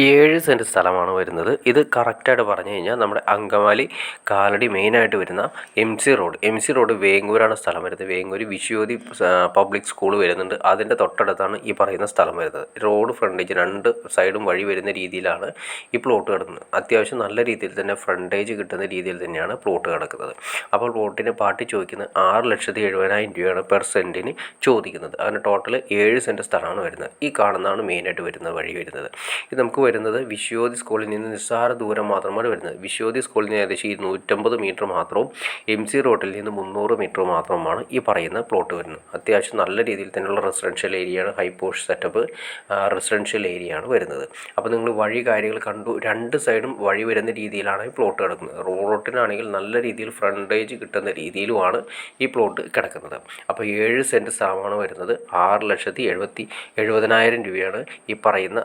7 cent സ്ഥലമാണ് വരുന്നത്. ഇത് കറക്റ്റായിട്ട് പറഞ്ഞു കഴിഞ്ഞാൽ നമ്മുടെ അങ്കമാലി കാലടി മെയിനായിട്ട് വരുന്ന എം സി റോഡ് വേങ്ങൂരാണ് സ്ഥലം വരുന്നത്. വേങ്ങൂർ വിശ്വതി പബ്ലിക് സ്കൂൾ വരുന്നുണ്ട്. അതിൻ്റെ തൊട്ടടുത്താണ് ഈ പറയുന്ന സ്ഥലം വരുന്നത്. റോഡ് ഫ്രണ്ടേജ് 2 സൈഡും വഴി വരുന്ന രീതിയിലാണ് ഈ പ്ലോട്ട് കിടക്കുന്നത്. അത്യാവശ്യം നല്ല രീതിയിൽ തന്നെ ഫ്രണ്ടേജ് കിട്ടുന്ന രീതിയിൽ തന്നെയാണ് പ്ലോട്ട് കിടക്കുന്നത്. അപ്പോൾ പ്ലോട്ടിന് പാർട്ടി ചോദിക്കുന്നത് 6,70,000 രൂപയാണ് പെർ സെൻറ്റിന് ചോദിക്കുന്നത്. അങ്ങനെ ടോട്ടൽ 7 സെൻറ്റ് സ്ഥലമാണ് വരുന്നത്. ഈ കാണുന്നതാണ് മെയിനായിട്ട് വരുന്നത് വഴി വരുന്നത്. ഇത് നമുക്ക് വരുന്നത് വിശ്വതി സ്കൂളിൽ നിന്ന് നിസ്സാര ദൂരം മാത്രമാണ് വരുന്നത്. വിശ്വതി സ്കൂളിൽ നിന്ന് ഏകദേശം 250 മീറ്റർ മാത്രവും എം സി റോഡിൽ നിന്ന് 300 മീറ്റർ മാത്രമാണ് ഈ പറയുന്ന പ്ലോട്ട് വരുന്നത്. അത്യാവശ്യം നല്ല രീതിയിൽ തന്നെയുള്ള റെസിഡൻഷ്യൽ ഏരിയയാണ്, ഹൈ പോഷ് സെറ്റപ്പ് റെസിഡൻഷ്യൽ ഏരിയയാണ് വരുന്നത്. അപ്പോൾ നിങ്ങൾ വഴി കാര്യങ്ങൾ കണ്ടു. 2 സൈഡും വഴി വരുന്ന രീതിയിലാണ് ഈ പ്ലോട്ട് കിടക്കുന്നത്. റോഡിനാണെങ്കിൽ നല്ല രീതിയിൽ ഫ്രണ്ടേജ് കിട്ടുന്ന രീതിയിലുമാണ് ഈ പ്ലോട്ട് കിടക്കുന്നത്. അപ്പോൾ 7 സെൻറ്റ് സ്ഥലമാണ് വരുന്നത്. 6,70,000 രൂപയാണ് ഈ പറയുന്ന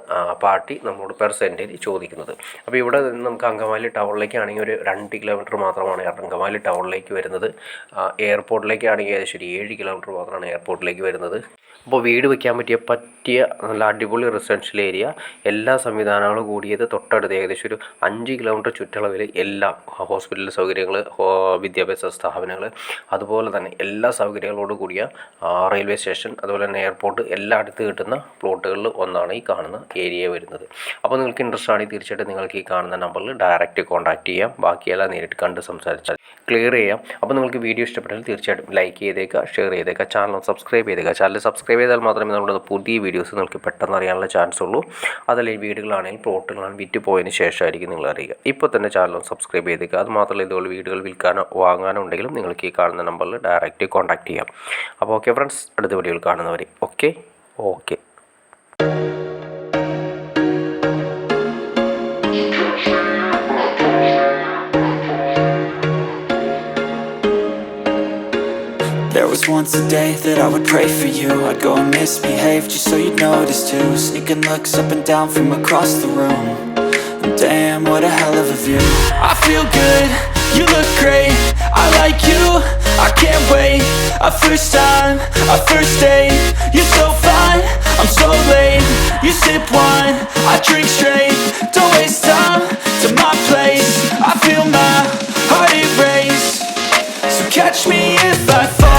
പാർട്ടി നമ്മളോട് പെർ സെൻറ്റിന് ചോദിക്കുന്നത്. അപ്പോൾ ഇവിടെ നിന്ന് നമുക്ക് അങ്കമാലി ടൗണിലേക്കാണെങ്കിൽ ഒരു 2 കിലോമീറ്റർ മാത്രമാണ് അങ്കമാലി ടൗണിലേക്ക് വരുന്നത്. എയർപോർട്ടിലേക്കാണെങ്കിൽ ഏകദേശം ഒരു 7 കിലോമീറ്റർ മാത്രമാണ് എയർപോർട്ടിലേക്ക് വരുന്നത്. അപ്പോൾ വീട് വയ്ക്കാൻ പറ്റിയ നല്ല അടിപൊളി റെസിഡൻഷ്യൽ ഏരിയ, എല്ലാ സംവിധാനങ്ങളും കൂടിയത് തൊട്ടടുത്ത് ഏകദേശം ഒരു 5 കിലോമീറ്റർ ചുറ്റളവിൽ എല്ലാം ഹോസ്പിറ്റൽ സൗകര്യങ്ങൾ, വിദ്യാഭ്യാസ സ്ഥാപനങ്ങൾ, അതുപോലെ തന്നെ എല്ലാ സൗകര്യങ്ങളോട് കൂടിയ റെയിൽവേ സ്റ്റേഷൻ, അതുപോലെ തന്നെ എയർപോർട്ട് എല്ലാം അടുത്ത് കിട്ടുന്ന പ്ലോട്ടുകളിൽ ഒന്നാണ് ഈ കാണുന്ന ഏരിയ വരുന്നത്. അപ്പോൾ നിങ്ങൾക്ക് ഇൻട്രസ്റ്റ് ആണെങ്കിൽ തീർച്ചയായിട്ടും നിങ്ങൾക്ക് ഈ കാണുന്ന നമ്പറിൽ ഡയറക്റ്റ് കോൺടാക്ട് ചെയ്യാം. ബാക്കിയെല്ലാം നേരിട്ട് കണ്ട് സംസാരിച്ചാൽ ക്ലിയർ ചെയ്യാം. അപ്പോൾ നിങ്ങൾക്ക് വീഡിയോ ഇഷ്ടപ്പെട്ടാൽ തീർച്ചയായിട്ടും ലൈക്ക് ചെയ്തേക്കുക, ഷെയർ ചെയ്തേക്കുക, ചാനൽ സബ്സ്ക്രൈബ് ചെയ്തേക്കുക. ചാനൽ സബ്സ്ക്രൈബ് ചെയ്താൽ മാത്രമേ നമ്മുടെ പുതിയ വീഡിയോസ് നിങ്ങൾക്ക് പെട്ടെന്ന് അറിയാനുള്ള ചാൻസ് ഉള്ളൂ. അതല്ല ഈ വീടുകളാണെങ്കിൽ പ്ലോട്ടുകളാണ് വിറ്റ് പോയതിന് ശേഷമായിരിക്കും നിങ്ങൾ അറിയുക. ഇപ്പോൾ തന്നെ ചാനൽ സബ്സ്ക്രൈബ് ചെയ്തേക്കുക. അത് മാത്രമല്ല ഇതുപോലെ വീടുകൾ വിൽക്കാനോ വാങ്ങാനോ ഉണ്ടെങ്കിലും നിങ്ങൾക്ക് ഈ കാണുന്ന നമ്പറിൽ ഡയറക്റ്റ് കോൺടാക്ട് ചെയ്യാം. അപ്പോൾ ഓക്കെ ഫ്രണ്ട്സ്, അടുത്ത വീഡിയോയിൽ കാണുന്നവരെ okay. There was once a day that I would pray for you. I'd go and misbehave just so you'd notice too. Sneaking looks up and down from across the room. And damn, what a hell of a view. I feel good, you look great, I like you, I can't wait. A first time, a first date. You're so fine, I'm so late. You sip wine, I drink straight. Don't waste time to my place. I feel my heart erase. So catch me if I fall.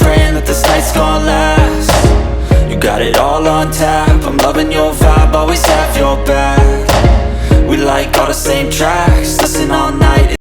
Praying that this night's gonna last. You got it all on tap, I'm loving your vibe, always have your back. We like all the same tracks.